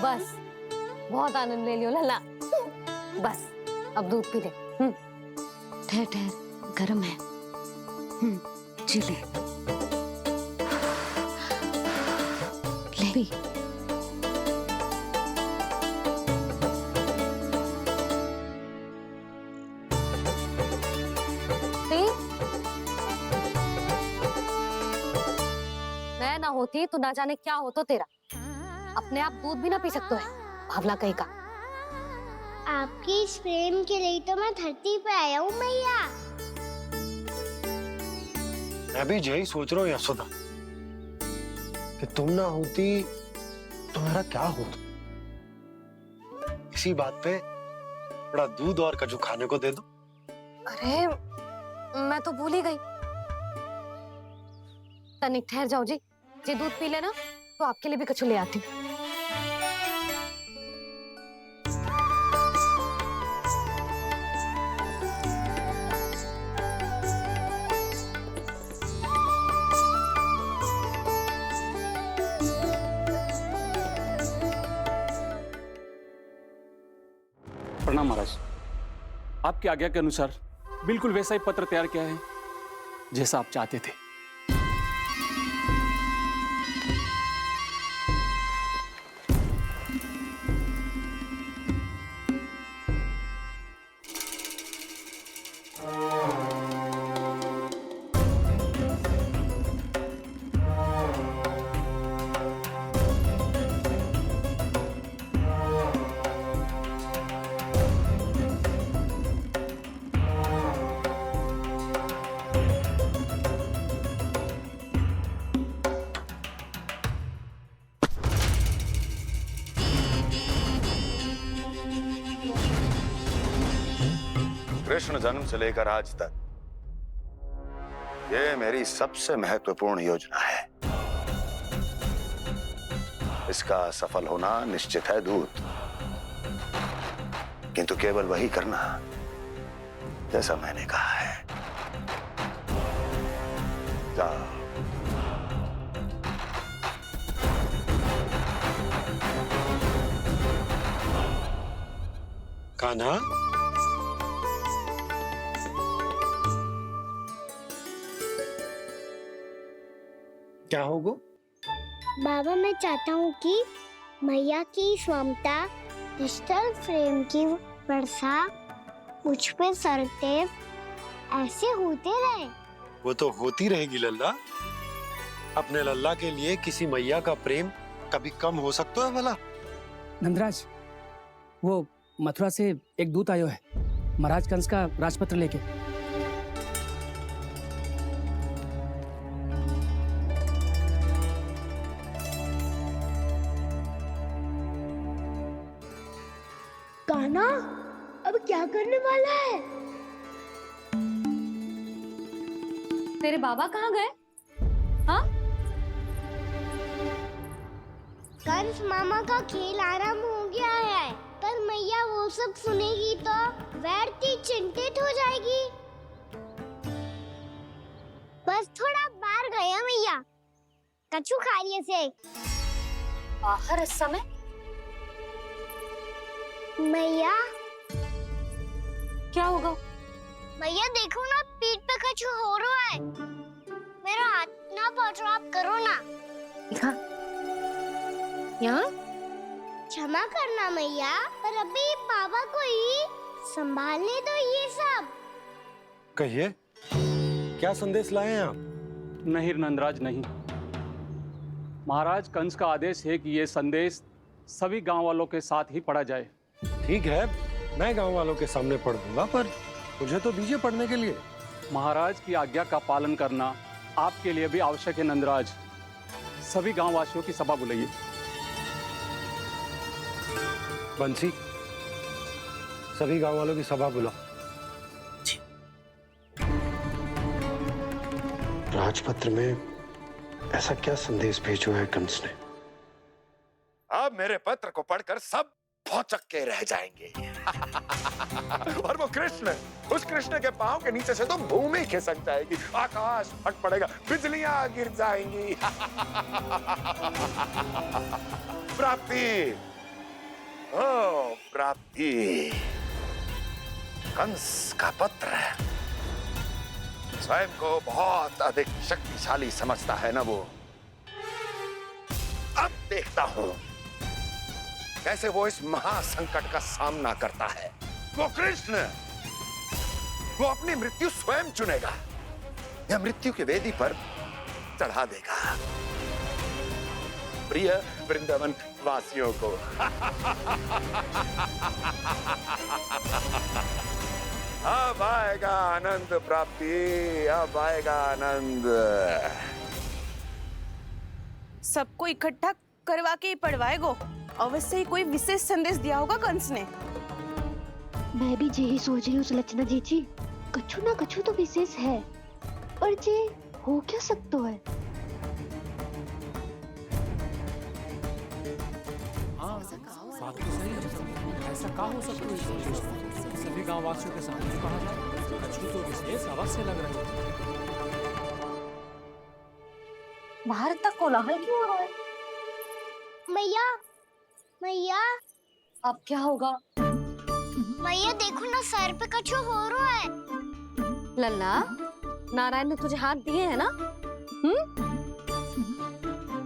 बस बहुत आनंद ले लियो लल्ला। बस अब दूध पी ले। ठहर ठहर, गर्म है। जी ले पी। मैं ना होती तो ना जाने क्या हो तो तेरा। अपने आप दूध भी ना पी सकते है भावला कहीं का। आपकी इस प्रेम के लिए तो मैं धरती पे आया हूँ मैया। मैं भी यही सोच रहा हूँ यशोदा कि तुम ना होती तो मेरा क्या होता। इसी बात पे थोड़ा दूध और कजू खाने को दे दो। अरे मैं तो भूल ही गई। तनिक ठहर जाओ जी, जी दूध पी लेना तो आपके लिए भी कछु ले आती हूँ। प्रणाम महाराज। आपकी आज्ञा के अनुसार बिल्कुल वैसा ही पत्र तैयार किया है जैसा आप चाहते थे। कृष्ण जन्म से लेकर आज तक ये मेरी सबसे महत्वपूर्ण योजना है। इसका सफल होना निश्चित है दूत, किंतु केवल वही करना जैसा मैंने कहा है। जाओ। कान्हा, क्या होगा? बाबा मैं चाहता हूँ कि मैया की ममता क्रिस्टल फ्रेम की वर्षा मुझ पे सरते ऐसे होते रहे। वो तो होती रहेगी लल्ला। अपने लल्ला के लिए किसी मैया का प्रेम कभी कम हो सकता है भला? नंदराज, वो मथुरा से एक दूत आयो है महाराज कंस का राजपत्र लेके। कान्हा अब क्या करने वाला है? तेरे बाबा कहाँ गए? हाँ? कंस मामा का खेल आरंभ हो गया है, पर मैया वो सब सुनेगी तो व्यर्थ चिंतित हो जाएगी। बस थोड़ा बाहर गया मैया, कछु खा लिया से। बाहर इस समय? मैया क्या होगा? मैया देखो ना, पीठ पे कछु हो रहा है। मेरा हाथ ना पकड़ो, आप करो ना। दिखा यहाँ। क्षमा करना मैया, पर अभी बाबा को ही संभालने दो ये सब। कहिए, क्या संदेश लाए हैं आप? नहीं नंदराज नहीं। महाराज कंस का आदेश है कि ये संदेश सभी गांव वालों के साथ ही पढ़ा जाए। ठीक है, मैं गांव वालों के सामने पढ़ दूंगा, पर मुझे तो दीजिए पढ़ने के लिए। महाराज की आज्ञा का पालन करना आपके लिए भी आवश्यक है नंदराज। सभी गांव वासियों की सभा बुलाइए। बंसी, सभी गांव वालों की सभा बुलाओ। राजपत्र में ऐसा क्या संदेश भेजो है कंस ने? अब मेरे पत्र को पढ़कर सब भौचक के रह जाएंगे। और वो कृष्ण, उस कृष्ण के पांव के नीचे से तो भूमि खिसक जाएगी, आकाश फट पड़ेगा, बिजलियां गिर जाएंगी। प्राप्ति ओ प्राप्ति, कंस का पुत्र स्वयं को बहुत अधिक शक्तिशाली समझता है ना वो। अब देखता हूं कैसे वो इस महासंकट का सामना करता है। वो कृष्ण, वो अपनी मृत्यु स्वयं चुनेगा या मृत्यु की वेदी पर चढ़ा देगा प्रिय वृंदावन वासियों को। अब आएगा आनंद प्राप्ति, अब आएगा आनंद। सबको इकट्ठा करवा के ही पढ़वाएगो। अवश्य ही कोई विशेष संदेश दिया होगा कंस ने। मैं भी यही सोच रही हूँ सुलक्षणा जीजी, कछु ना कछु तो विशेष है, पर जे हो क्या सकता है? ऐसा कहा हो सकता है? सभी गांव वासियों के सामने कहा जाए, कछु तो विशेष अवश्य लग रहे हैं। बाहर इतना कोलाहल क्यों हो रहा है? मैया, मैया, अब क्या होगा? मैया देखो ना, सर पे कछु हो रहा है। लल्ला, नारायण ने तुझे हाथ दिए हैं ना?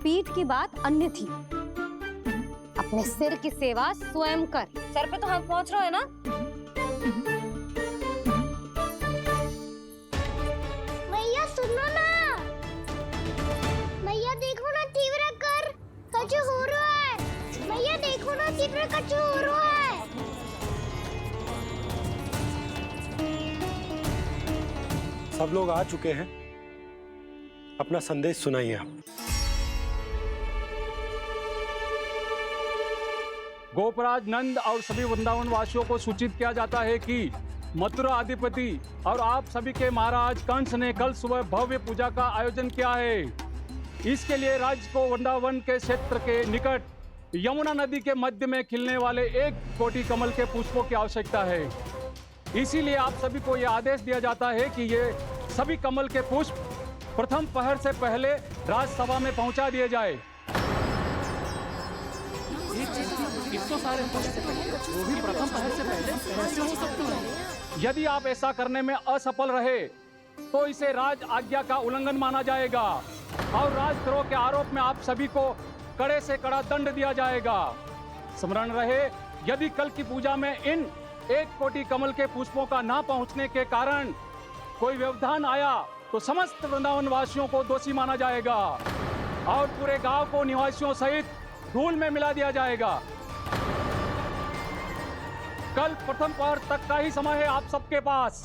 पीठ की बात अन्य थी। अपने सिर की सेवा स्वयं कर। सर पे तो हाथ पहुंच रहा है ना? मैया सुनो ना, मैया देखो ना, तीव्र कर कछु हो रहा है। मैया देखो ना, तीव्र कछु हो रहा है। सब लोग आ चुके हैं, अपना संदेश सुनाइए आप। गोपराज नंद और सभी वृंदावन वासियों को सूचित किया जाता है कि मथुरा अधिपति और आप सभी के महाराज कंस ने कल सुबह भव्य पूजा का आयोजन किया है। इसके लिए राज्य को वृंदावन के क्षेत्र के निकट यमुना नदी के मध्य में खिलने वाले 1 कोटि कमल के पुष्पों की आवश्यकता है। इसीलिए आप सभी को यह आदेश दिया जाता है कि ये सभी कमल के पुष्प प्रथम पहर से पहले राजसभा में पहुंचा दिए जाए। इतने सारे वो भी प्रथम पहर से पहले कैसे हो सकते हैं? यदि आप ऐसा करने में असफल रहे तो इसे राज आज्ञा का उल्लंघन माना जाएगा और राजद्रोह के आरोप में आप सभी को कड़े से कड़ा दंड दिया जाएगा। स्मरण रहे, यदि कल की पूजा में इन 1 कोटि कमल के पुष्पों का ना पहुंचने के कारण कोई व्यवधान आया तो समस्त वृंदावन वासियों को दोषी माना जाएगा और पूरे गांव को निवासियों सहित धूल में मिला दिया जाएगा। कल प्रथम पहर तक का ही समय है आप सबके पास।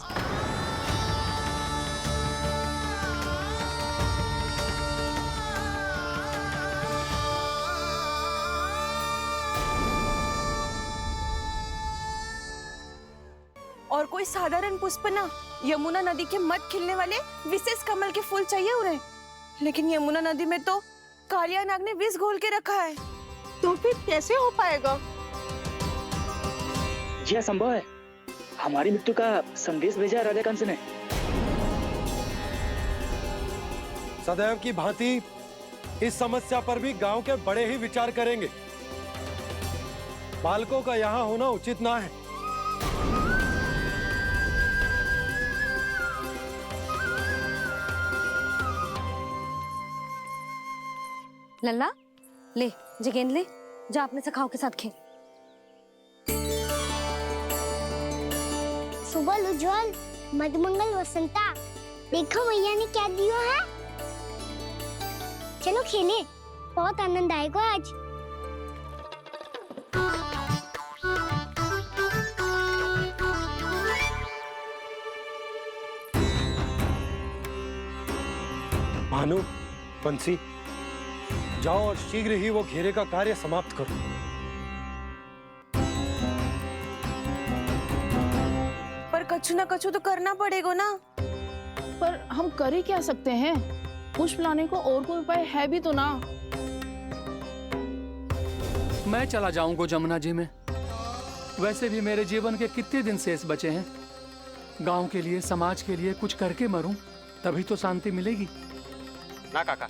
और कोई साधारण पुष्प ना, यमुना नदी के मध्य खिलने वाले विशेष कमल के फूल चाहिए उन्हें। लेकिन यमुना नदी में तो कालिया नाग ने विष घोल के रखा है, तो फिर कैसे हो पाएगा? यह संभव है। हमारी मृत्यु का संदेश भेजा राजा कंस ने। सदैव की भांति इस समस्या पर भी गांव के बड़े ही विचार करेंगे। बालकों का यहाँ होना उचित ना है। लल्ला, ले जे गेंद ले, जा अपने सखाओं के साथ खेल। सुबह उज्जवल, मधुमंगल वसंता, देखो मैया ने क्या दिया है। चलो खेलें, बहुत आनंद आएगा आज। भानु, बंसी, जाओ और शीघ्र ही वो घेरे का कार्य समाप्त करो। पर कछु ना कछु तो करना पड़ेगा ना। पर हम कर ही क्या सकते हैं? पुष्प लाने को और कोई उपाय है भी तो ना। मैं चला जाऊंगा जमुना जी में। वैसे भी मेरे जीवन के कितने दिन शेष बचे हैं। गांव के लिए, समाज के लिए कुछ करके मरूं, तभी तो शांति मिलेगी। ना काका,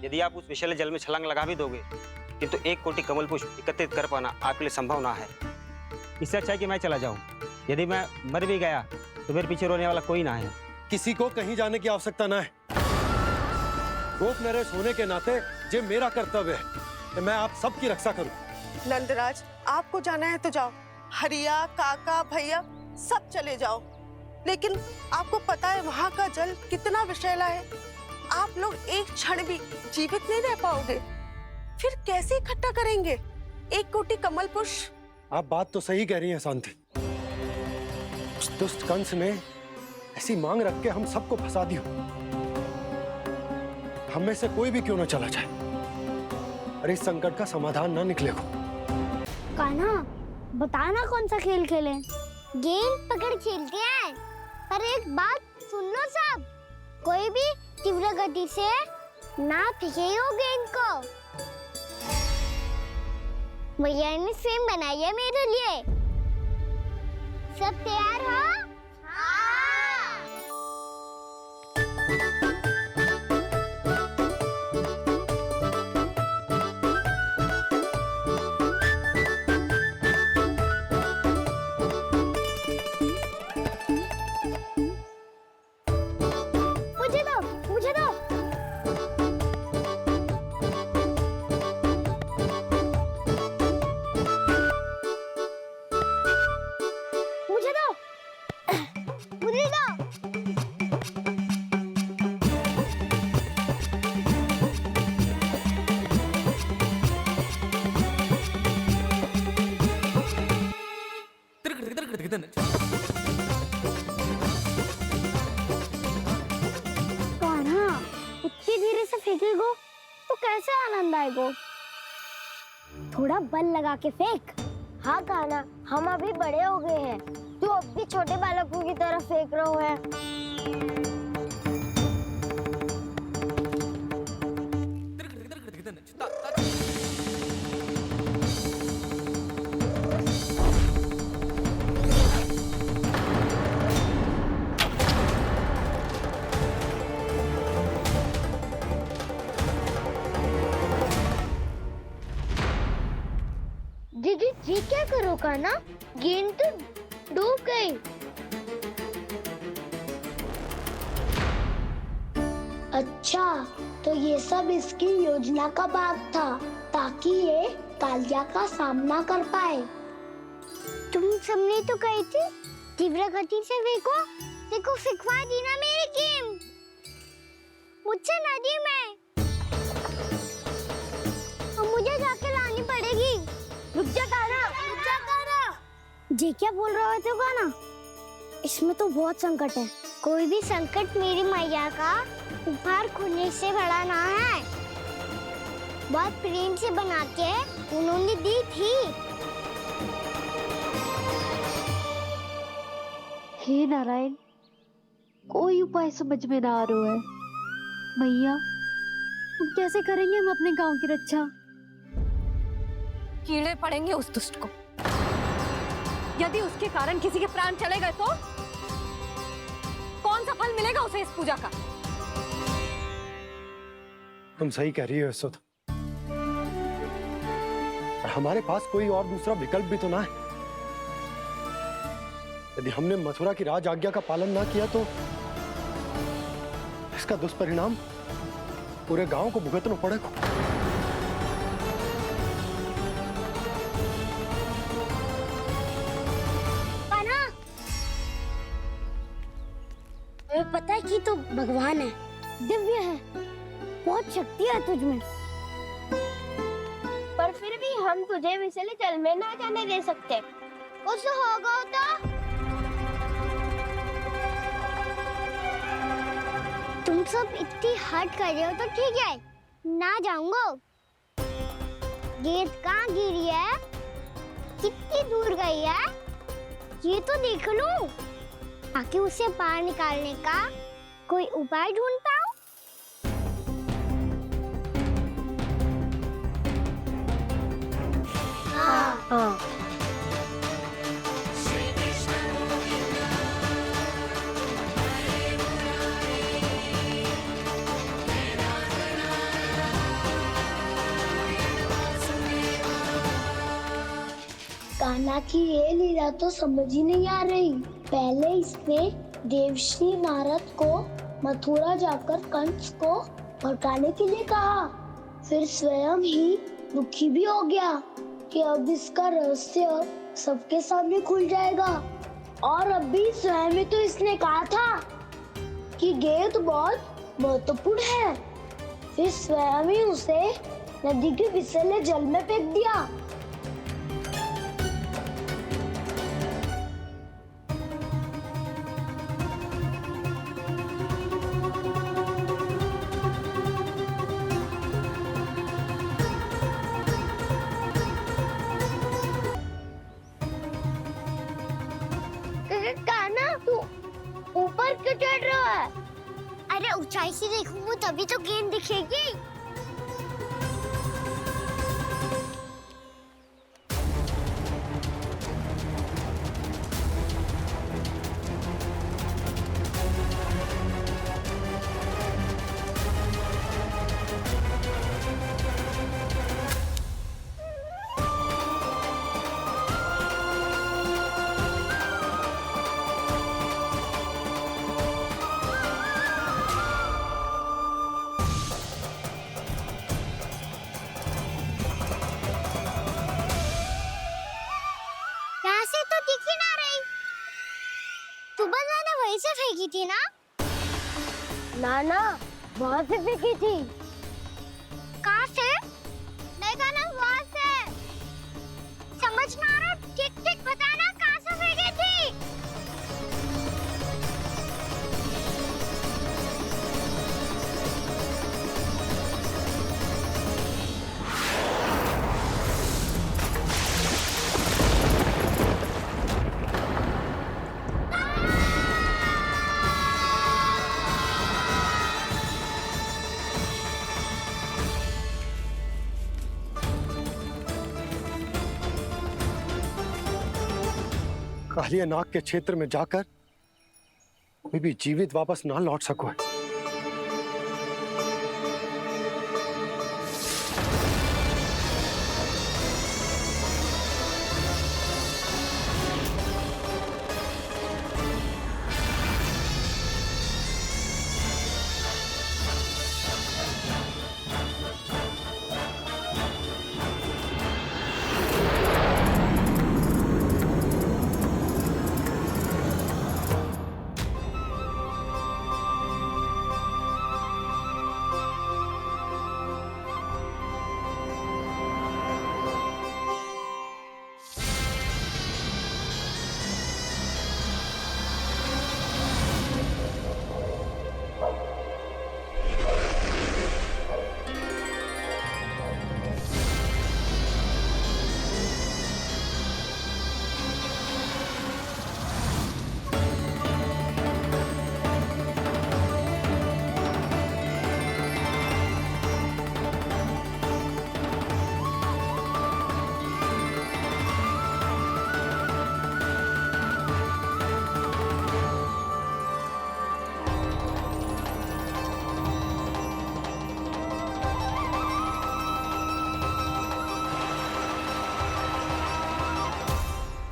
यदि आप उस विषैले जल में छलांग लगा भी दोगे किंतु 1 कोटि कमल पुष्प एकत्रित कर पाना आपके लिए संभव ना है। इससे अच्छा है कि मैं चला जाऊं। यदि मैं मर भी गया तो मेरे पीछे रोने वाला कोई ना है। किसी को कहीं जाने की आवश्यकता ना है। गोप नरेश होने के नाते ये मेरा कर्तव्य है कि मैं आप सबकी रक्षा करूं। नंदराज, आपको जाना है तो जाओ, हरिया, काका, भैया सब चले जाओ। लेकिन आपको पता है वहाँ का जल कितना विषैला है। आप लोग एक क्षण भी जीवित नहीं रह पाओगे। फिर कैसे इकट्ठा करेंगे 1 कोटि कमल पुष्प? आप बात तो सही कह रही हैं शांति। उस दुष्ट कंस ने ऐसी मांग रख के हम सबको फंसा दिया। हम में से कोई भी क्यों ना चला जाए और इस संकट का समाधान ना निकले को। कान्हा, बताना कौन सा खेल खेलें? गेंद पकड़ खेलते हैं। पर एक बात सुन लो सब, कोई भी तीव्र गति से ना फेंकेगा गेंद को। मैया ने फ्रेम बनाई है मेरे लिए। सब तैयार हो? मुझे दो। कान्हा, इतनी धीरे से फेंकेगो तो कैसे आनंद आएगो? थोड़ा बल लगा के फेंक। हाँ कान्हा, हम अभी बड़े हो गए हैं, तू अब भी छोटे बालकों की तरह फेंक रहा है। दीदी जी क्या करो कान्हा, गेंद तो डूब गई। अच्छा, तो ये सब इसकी योजना का भाग था ताकि ये कालिया का सामना कर पाए। तुम सबने तो कही थी तीव्र गति से फेंको। देखो सिखवा दी ना मेरी गेम। मुझसे नदी में। अब मुझे जाके लानी पड़ेगी। रुक जा कान्हा, रुक जा कान्हा। जी क्या बोल रहे थे कान्हा? इसमें तो बहुत संकट है। कोई भी संकट मेरी मैया का उपहार खोने से बड़ा ना है। बहुत प्रेम से बना के उन्होंने दी थी। हे नारायण, कोई उपाय समझ में ना आ रहा है। मैया, अब कैसे करेंगे हम अपने गांव की रक्षा? कीड़े पड़ेंगे उस दुष्ट को। यदि उसके कारण किसी के प्राण चले गए तो कौन सा फल मिलेगा उसे इस पूजा का? तुम सही कह रही हो यशोदा। हमारे पास कोई और दूसरा विकल्प भी तो ना है। यदि हमने मथुरा की राज आज्ञा का पालन ना किया तो इसका दुष्परिणाम पूरे गांव को भुगतना पड़ेगा। हमें पता है कि तू भगवान है, दिव्य है, बहुत शक्ति है तुझमें। पर फिर भी हम तुझे विषैले जल में ना जाने दे सकते। कुछ होगा तो तुम सब इतनी हट कर रहे हो तो ठीक है, ना जाऊंगा। गेंद कहाँ गिरी है, कितनी दूर गई है, ये तो देख लूं, ताकि उसे बाहर निकालने का कोई उपाय ढूंढ पाऊं। हाँ। यमुना की ये लीला तो समझ ही नहीं आ रही। पहले इसने देवश्री नारद को मथुरा जाकर कंस को भगाने के लिए कहा, फिर स्वयं ही दुखी भी हो गया कि अब इसका रहस्य सबके सामने खुल जाएगा। और अभी स्वयं ही तो इसने कहा था कि गेट बहुत महत्वपूर्ण है, फिर स्वयं ही उसे नदी के विसले जल में फेंक दिया। कान्हा, तू ऊपर क्यों चढ़ रहा है? अरे ऊंचाई से देखूंगा तभी तो गेंद दिखेगी। वहीं से फेंकी थी ना? ना, वहाँ से फेंकी थी। कहाँ से? देखा ना, वहाँ से। समझ में आ रहा? ठीक बताना कहाँ से फेंकी थी? कालिया नाग के क्षेत्र में जाकर कोई भी जीवित वापस ना लौट सको।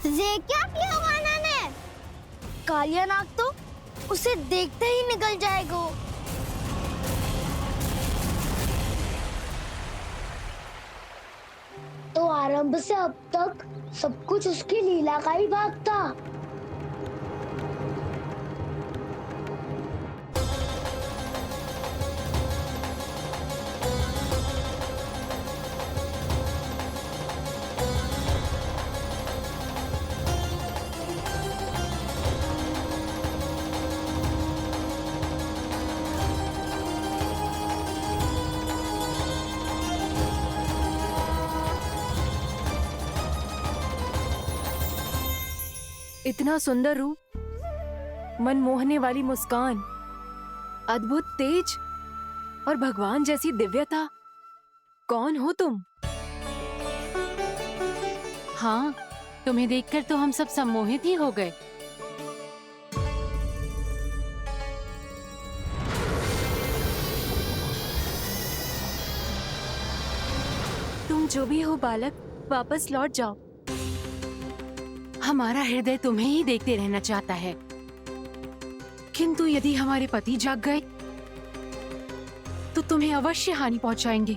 ये क्या किया वाना ने? कालिया नाग तो उसे देखते ही निकल जाएगा। तो आरंभ से अब तक सब कुछ उसकी लीला का ही भाग था। इतना सुंदर रूप, मन मोहने वाली मुस्कान, अद्भुत तेज और भगवान जैसी दिव्यता। कौन हो तुम? हाँ, तुम्हें देखकर तो हम सब सम्मोहित ही हो गए। तुम जो भी हो बालक, वापस लौट जाओ। हमारा हृदय तुम्हें ही देखते रहना चाहता है, किंतु यदि हमारे पति जाग गए तो तुम्हें अवश्य हानि पहुंचाएंगे।